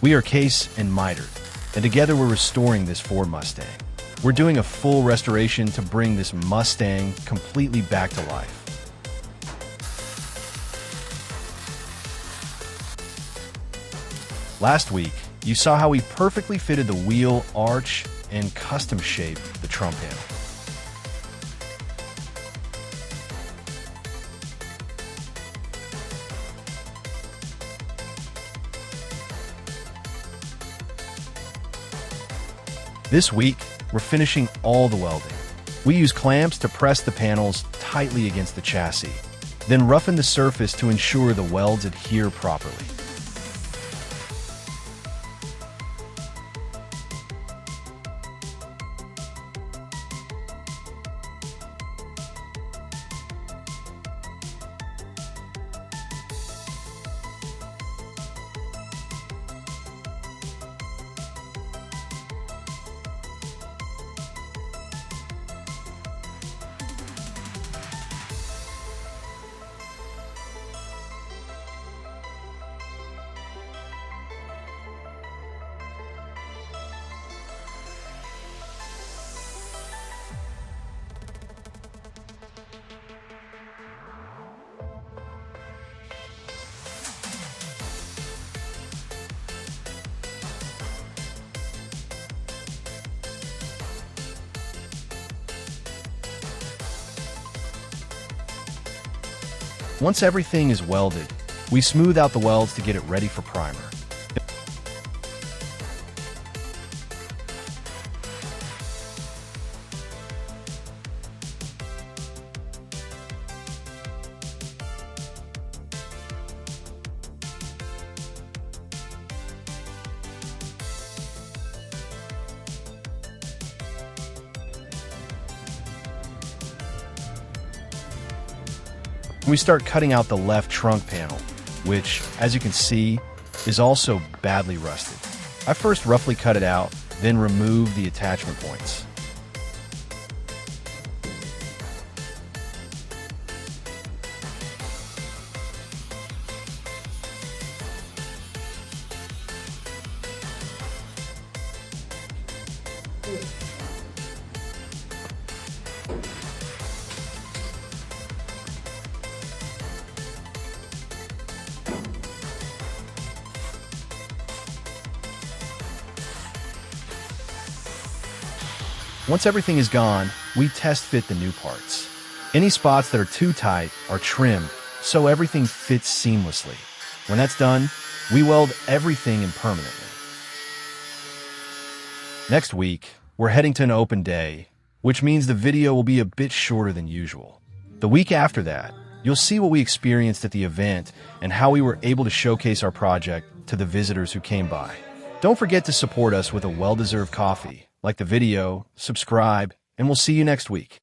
We are Case and Miter, and together we're restoring this Ford Mustang. We're doing a full restoration to bring this Mustang completely back to life. Last week, you saw how we perfectly fitted the wheel arch and custom shaped the trunk panel. This week, we're finishing all the welding. We use clamps to press the panels tightly against the chassis, then roughen the surface to ensure the welds adhere properly. Once everything is welded, we smooth out the welds to get it ready for primer. We start cutting out the left trunk panel, which, as you can see, is also badly rusted. I first roughly cut it out, then remove the attachment points. Once everything is gone, we test fit the new parts. Any spots that are too tight are trimmed, so everything fits seamlessly. When that's done, we weld everything in permanently. Next week, we're heading to an open day, which means the video will be a bit shorter than usual. The week after that, you'll see what we experienced at the event and how we were able to showcase our project to the visitors who came by. Don't forget to support us with a well-deserved coffee. Like the video, subscribe, and we'll see you next week.